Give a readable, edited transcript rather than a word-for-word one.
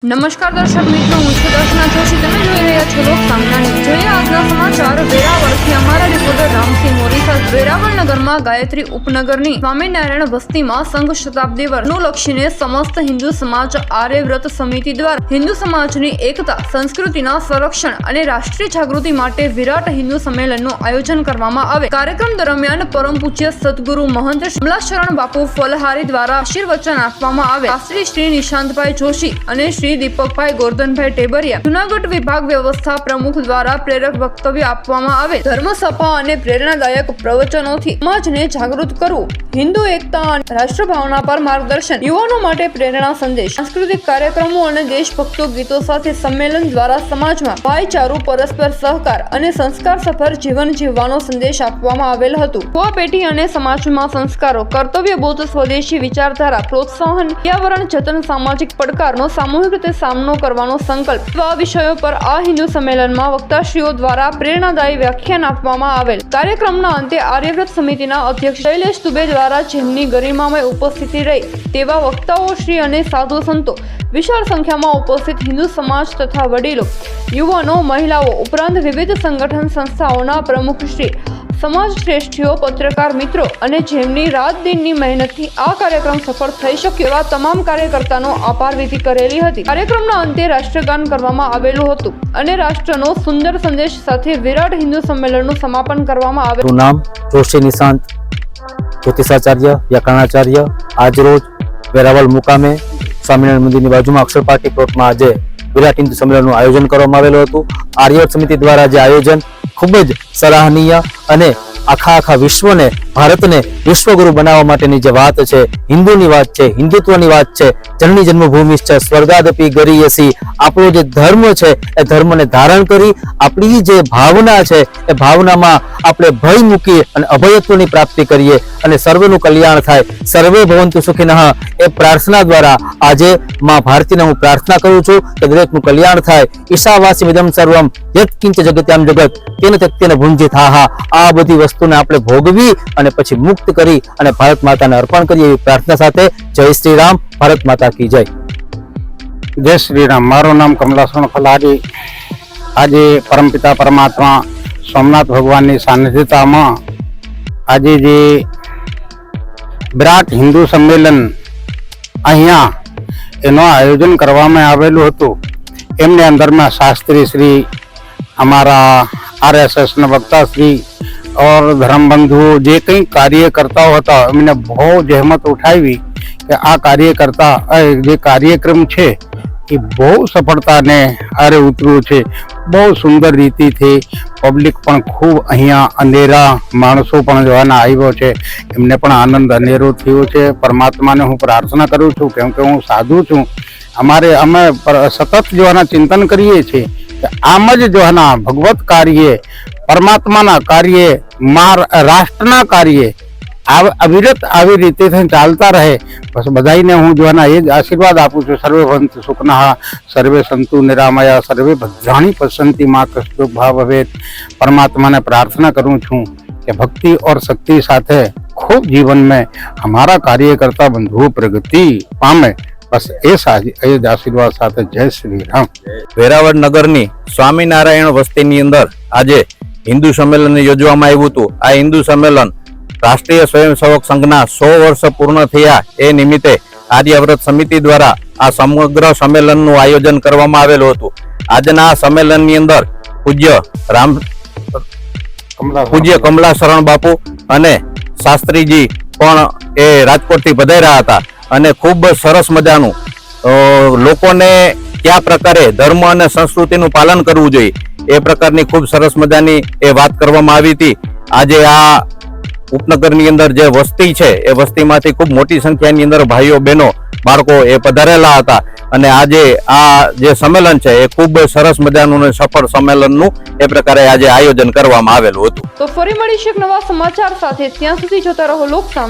નમસ્કાર દર્શક મિત્રો, હું છું દર્શના જોશી. તમે જોઈ રહ્યા છો લોક સામના ન્યૂઝ. જોઈએ આજના સમાચાર. વેરાવળથી અમારા રિપોર્ટર રામસિંહ મોરી સાથે. વેરાવળ નગરમાં ગાયત્રી ઉપનગરની સ્વામિનારાયણ વસ્તીમાં સંઘ શતાબ્દી વર્ષ અનુલક્ષીને સમસ્ત હિન્દુ સમાજ આર્યવ્રત સમિતિ દ્વારા હિન્દુ સમાજની એકતા, સંસ્કૃતિના સંરક્ષણ અને રાષ્ટ્રીય જાગૃતિ માટે વિરાટ હિન્દુ સંમેલનનું આયોજન કરવામાં આવે. કાર્યક્રમ દરમિયાન પરમ પૂજ્ય સદગુરુ મહંત કમલાશરણ બાપુ ફલહારી દ્વારા આશીર્વચન આપવામાં આવે. શાસ્ત્રી શ્રી નિશાંતભાઈ જોશી અને શ્રી દીપકભાઈ ગોરધનભાઈ ટેબરિયા જુનાગઢ વિભાગ વ્યવસ્થા પ્રમુખ દ્વારા પ્રેરક વક્તવ્ય આપવામાં આવે. ધર્મસભા અને પ્રેરણાદાયક પ્રવચનોથી સમાજને જાગૃત કરવું, હિન્દુ એકતા અને રાષ્ટ્રભાવના પર માર્ગદર્શન, યુવાનો માટે પ્રેરણા સંદેશ, સાંસ્કૃતિક કાર્યક્રમો અને દેશભક્તો ગીતો સાથે સંમેલન દ્વારા સમાજમાં ભાઈચારો, પરસ્પર સહકાર અને સંસ્કાર સભર જીવન જીવવાનો સંદેશ આપવામાં આવેલ હતું. યુવા પેઢી અને સમાજમાં સંસ્કારો, કર્તવ્યબોધ, સ્વદેશી વિચારધારા, પ્રોત્સાહન, પર્યાવરણ જતન, સામાજિક પડકારનો સામૂહિક રીતે સામનો કરવાનો સંકલ્પ આ વિષયો પર આ હિન્દુ સંમેલનમાં વક્તાશ્રીઓ દ્વારા પ્રેરણાદાયી વ્યાખ્યાન આપવામાં આવેલ. કાર્યક્રમના અંતે આર્યવ્રત સમિતિના અધ્યક્ષ શૈલેષ દુબે દ્વારા જેમની ગરિમામય ઉપસ્થિતિ રહી તેવા વક્તાઓ શ્રી અને સાધુ સંતો, વિશાળ સંખ્યામાં ઉપસ્થિત હિન્દુ સમાજ તથા વડીલો, યુવાનો, મહિલાઓ ઉપરાંત વિવિધ સંગઠન સંસ્થાઓના પ્રમુખશ્રી, સમાજ શ્રેષ્ઠીઓ, પત્રકાર મિત્રો અને જેમની રાત દિનની મહેનતથી આ કાર્યક્રમ સફળ થઈ શક્યો એવા તમામ કાર્યકર્તાનો આભાર વિધિ કરેલી હતી. કાર્યક્રમના અંતે રાષ્ટ્રગાન કરવામાં આવેલું હતું અને રાષ્ટ્રનો સુંદર સંદેશ સાથે વિરાટ હિન્દુ સંમેલનનું સમાપન કરવામાં આવેલું. નામ જોશી નિશાંત જ્યોતિષાચાર્ય, વ્યાકરણાચાર્ય. આજરોજ વેરાવળ મુકામે સ્વામિનારાયણ મંદિરની બાજુમાં અક્ષર પાર્ટી પ્લોટમાં આજે વિરાટ હિન્દુ સંમેલનનું આયોજન કરવામાં આવેલું હતું. આર્યવ્રત સમિતિ દ્વારા જે આયોજન ખૂબ જ સરાહનીય અને આખા વિશ્વને, ભારતને વિશ્વગુરુ બનાવવા માટેની જે વાત છે, હિન્દુની વાત છે, હિન્દુત્વની વાત છે, જનની જન્મભૂમિ છે, સ્વર્ગાદપી ગરીયસી. આપણો જે ધર્મ છે એ ધર્મને ધારણ કરી આપણી જે ભાવના છે એ ભાવનામાં આપણે ભય મૂકી અને અભયત્વની પ્રાપ્તિ કરીએ અને સર્વનું કલ્યાણ થાય. સર્વે ભવંતુ સુખિનઃ એ પ્રાર્થના દ્વારા આજે માં ભારતીને હું પ્રાર્થના કરું છું કે દરેકનું કલ્યાણ થાય. ઈશાવાસી વિદમ સર્વમ યત્ કિંચ જગત્યામ જગત તેન તેન ભુંજી થાહા. આ બધી વસ્તુને આપણે ભોગવી અને પછી મુક્ત કરી અને ભારત માતાને અર્પણ કરીએ એવી પ્રાર્થના સાથે જય શ્રી રામ. ભારત માતા કી જય. જય શ્રી રામ. મારું નામ કમલાસણ ફલહારી. આજે પરમપિતા પરમાત્મા સોમનાથ ભગવાનની સાનિધ્યતામાં આજે જે વિરાટ હિન્દુ સંમેલન અહીંયા એનું આયોજન કરવામાં આવેલું હતું. એમને અંદરમાં શાસ્ત્રી શ્રી, અમારા RSSના વક્તા શ્રી और ધર્મબંધુઓ જે કંઈ કાર્યકર્તાઓ હતા એમને બહુ જહેમત ઉઠાવી કે આ કાર્યકર્તા જે કાર્યક્રમ છે એ બહુ સફળતાને આરે ઉતર્યું છે. બહુ સુંદર રીતિથી પબ્લિક પણ ખૂબ અહીંયા અનેરા માણસો પણ જોવાના આવ્યો છે. એમને પણ આનંદ અનેરો થયો છે. પરમાત્માને હું પ્રાર્થના કરું છું કેમ કે હું સાધુ છું. અમે સતત જોવાના ચિંતન કરીએ છીએ કે આમ જ જોવાના ભગવત કાર્ય, પરમાત્માના કાર્ય, રાષ્ટ્રના કાર્ય અવિરત આવી રીતે ચાલતા રહે. બસ બધાને હું જોવાના એ જ આશીર્વાદ આપું છું. સર્વે ભવંતુ સુખનઃ, સર્વે સંતુ નિરામયા, સર્વે ભદ્રાણી પશ્યંતિ મા કષ્ટો ભાવ ભવેત. પરમાત્માને પ્રાર્થના કરું છું કે ભક્તિ और શક્તિ સાથે ખૂબ જીવન में हमारा कार्यकर्ता बंधुओं प्रगति पामे. બસ એ જ આશીર્વાદ સાથે જય શ્રી રામ. વેરાવળ નગરની સ્વામિનારાયણ વસ્તીની અંદર આજે હિન્દુ સંમેલન યોજવામાં આવ્યું હતું. આ હિન્દુ સંમેલન રાષ્ટ્રીય સ્વયંસેવક સંઘના 100 વર્ષ પૂર્ણ થયા એ નિમિત્તે આર્યવ્રત સમિતિ દ્વારા આ સમગ્ર સંમેલનનું આયોજન કરવામાં આવેલું હતું. આજના સંમેલનની અંદર પૂજ્ય કમલાશરણ બાપુ અને શાસ્ત્રીજી પણ એ રાજકોટથી પધાર્યા હતા અને ખૂબ સરસ મજાનું લોકોને કયા પ્રકારે ધર્મ અને સંસ્કૃતિનું પાલન કરવું જોઈએ એ પ્રકારની ખૂબ સરસ મજાની એ વાત કરવામાં આવી હતી. આજે આ ઉપનગરની અંદર જે વસ્તી છે એ વસ્તીમાંથી ખૂબ મોટી સંખ્યાની અંદર ભાઈઓ, બહેનો, બાળકો એ પધારેલા હતા અને આજે આ જે સંમેલન છે એ ખૂબ સરસ મજાનું અને સફળ સંમેલનનું એ પ્રકારે આજે આયોજન કરવામાં આવેલું હતું. તો ફરી મળીશું એક નવા સમાચાર સાથે. ત્યાં સુધી જોતા રહો લોક સામના.